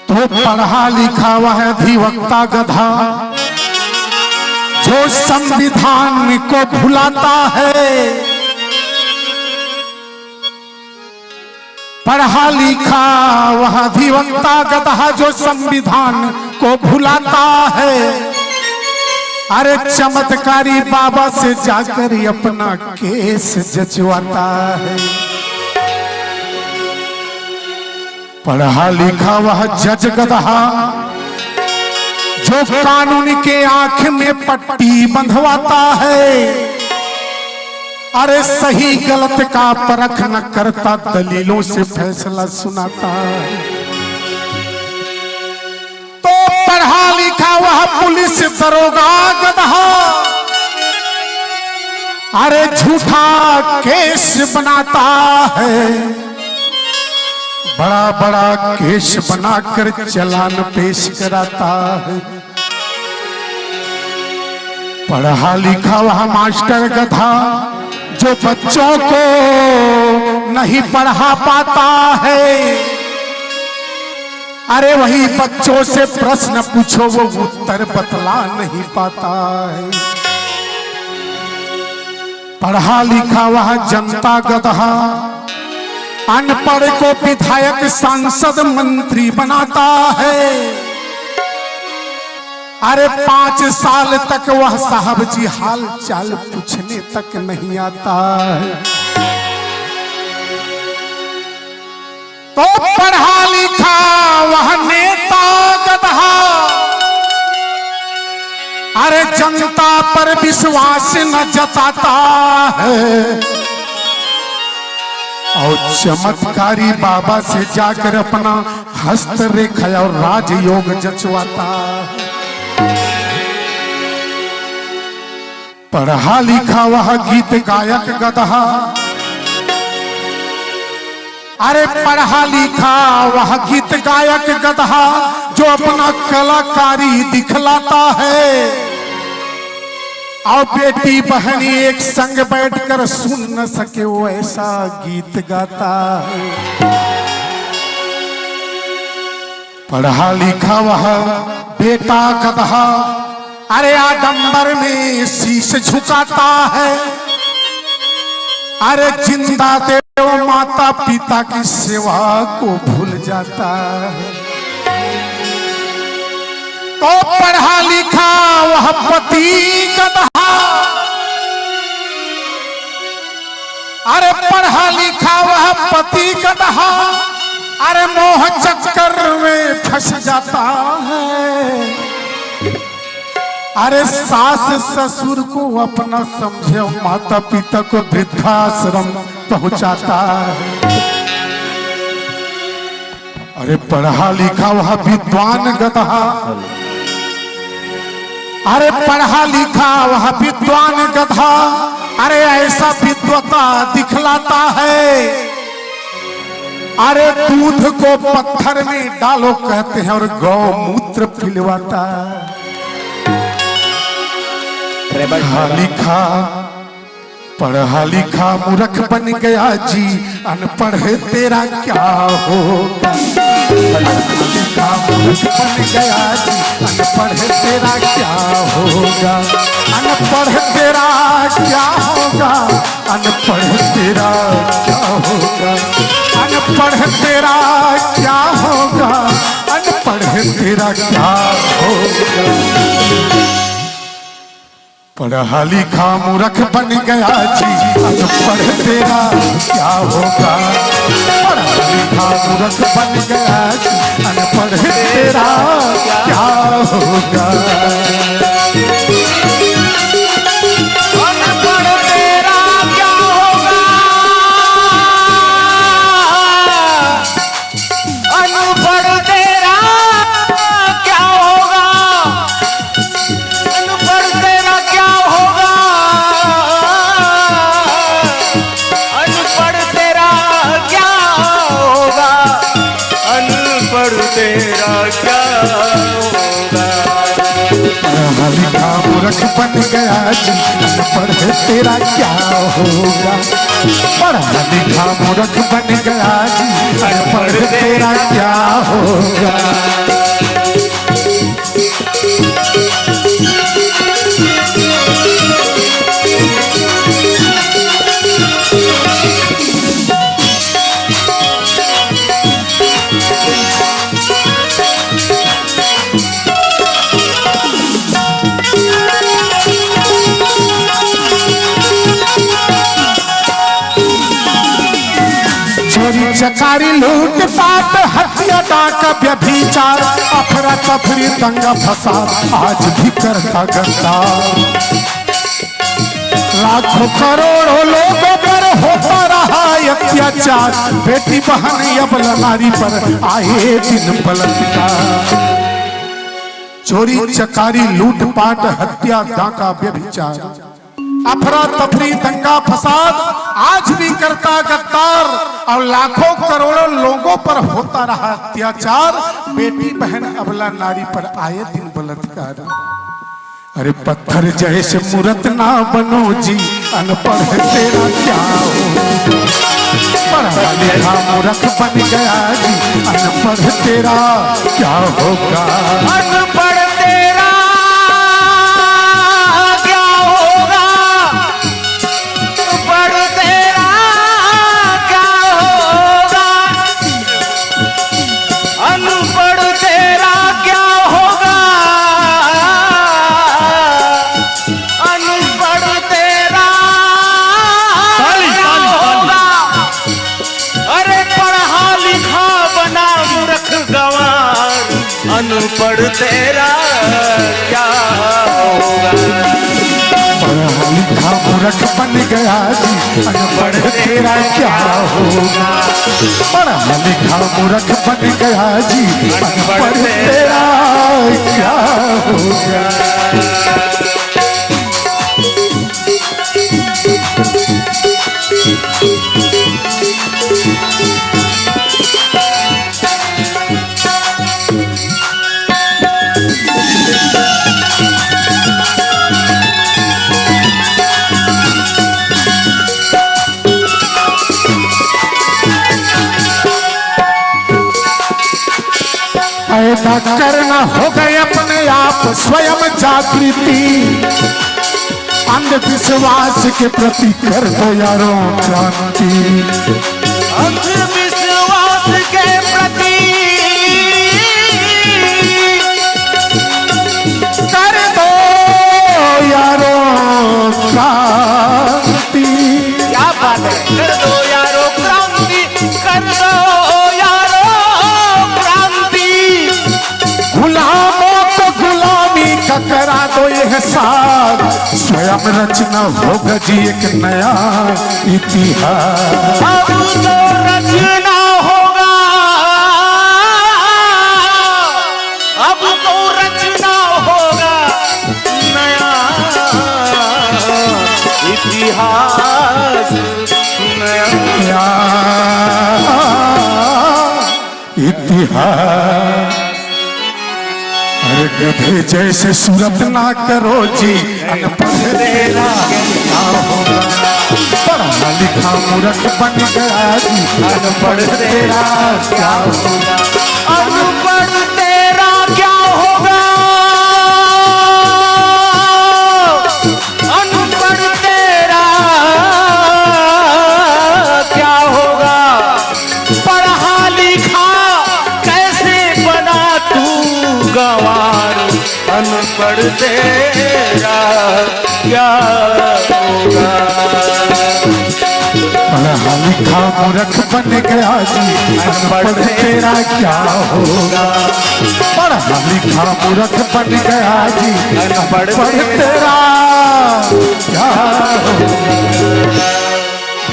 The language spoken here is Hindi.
तो पढ़ा लिखा वह अधिवक्ता गधा जो संविधान को भुलाता है। पढ़ा लिखा वह अधिवक्ता गधा जो संविधान को भुलाता है। अरे चमत्कारी बाबा से जाकर अपना केस जचवाता है। पढ़ा लिखा वह जज गधा जो कानून के आंख में पट्टी बंधवाता है। अरे सही गलत का परख न करता, दलीलों से फैसला सुनाता है। तो पढ़ा लिखा वह पुलिस दरोगा गधा अरे झूठा केस बनाता है। बड़ा बड़ा केस बनाकर चालान पेश कराता है। पढ़ा लिखा वह मास्टर गधा जो बच्चों को नहीं पढ़ा पाता है। अरे वही बच्चों से प्रश्न पूछो वो उत्तर बतला नहीं पाता है। पढ़ा लिखा वह जनता गधा अनपढ़ को विधायक सांसद मंत्री बनाता है। अरे 5 साल तक वह साहब जी हाल चाल पूछने तक नहीं आता है। तो पढ़ा लिखा वह नेता गधा अरे जनता पर विश्वास न जताता है। और चमत्कारी बाबा से जाकर अपना हस्तरेखा और राजयोग जचवाता है। पढ़ा लिखा वह गीत गायक गधा अरे पढ़ा लिखा वह गीत गायक गधा जो अपना कलाकारी दिखलाता है। और बेटी बहनी एक संग बैठकर सुन न सके वो ऐसा गीत गाता है। पढ़ा लिखा वह बेटा गधा अरे आडंबर में शीश झुकाता है। अरे जिंदा देव माता पिता की सेवा को भूल जाता है। तो पढ़ा लिखा वह पति गधा अरे पढ़ा लिखा वह पति गधा अरे मोह चक्कर में फंस जाता है। अरे सास ससुर को अपना समझे माता पिता को वृद्धाश्रम पहुंचाता है। अरे पढ़ा लिखा वह विद्वान गधा अरे पढ़ा लिखा वह विद्वान गधा अरे ऐसा विद्वता दिखलाता है। अरे दूध को पत्थर में डालो कहते हैं और गौमूत्र पिलवाता है। पढ़ा लिखा मूर्ख बन गया जी अनपढ़ तेरा क्या होगा। लिखा मूर्ख बन गया जी अनपढ़ तेरा क्या होगा। अनपढ़ तेरा क्या होगा। अनपढ़ तेरा क्या होगा। अनपढ़ तेरा क्या होगा। अनपढ़ तेरा क्या होगा। पढ़ा लिखा मूर्ख बन गया जी अनपढ़ तेरा क्या होगा। पढ़ा लिखा मूर्ख बन गया जी अनपढ़ तेरा क्या होगा। लिखा मूर्ख बन गया जी अनपढ़ तेरा क्या होगा। पढ़ा लिखा मूर्ख बन गया जी अनपढ़ तेरा क्या होगा। चकारी लूट पाट हत्या डाका व्यभिचार अफरा तफरी दंगा फसाद आज भी करता गद्दार। लाखों करोड़ों लोगों पर होता रहा अत्याचार बेटी बहन अबला नारी पर आए दिन बलात्कार। चोरी चकारी लूटपाट हत्या डाका व्यभिचार अफरा तफरी दंगा फसाद आज भी करता गद्दार और लाखों करोड़ों लोगों पर होता रहा अत्याचार बेटी बहन अबला नारी पर आए दिन बलात्कार। अरे पत्थर जैसे मूरत ना बनो जी अनपढ़ तेरा क्या हो पढ़ा लिखा मूर्ख बन गया जी अनपढ़ तेरा क्या होगा अनपढ़ तेरा क्या होगा अनपढ़ तेरा क्या होगा अनपढ़ तेरा क्या होगा अनपढ़ तेरा क्या होगा अरे पढ़ा लिखा बना मूर्ख गंवार अनपढ़ तेरा क्या होगा पढ़ा लिखा मूर्ख बन गया जी अनपढ़ तेरा क्या होगा पढ़ा लिखा मूर्ख बन गया जी अनपढ़ तेरा क्या होगा। ऐसा करना हो गए अपने आप स्वयं जागृति अंधविश्वास के प्रति कर दो यारों क्रांति अंधविश्वास के प्रति कर दो यारों क्रांति। क्या बात है कर दो यारो क्रांति कर दो यारो क्रांति गुलामों को गुलामी का करा दो एहसास स्वयं रचना होगा जी एक नया इतिहास। अब तो रचना होगा अब तो रचना होगा नया इतिहास नया इतिहास। अरे गधे जैसे सूरत ना करो जी अनपढ़ तेरा क्या होगा पढ़ा लिखा मूर्ख बन गया जी अनपढ़ तेरा क्या होगा अनपढ़ तेरा क्या होगा अनपढ़ तेरा क्या होगा पढ़ा लिखा कैसे बना तू गंवार अनपढ़ तेरा क्या होगा पढ़ा लिखा मूर्ख बन गया जी अनपढ़ तेरा क्या होगा पढ़ा लिखा मूर्ख बन गया जी अनपढ़ तेरा क्या होगा।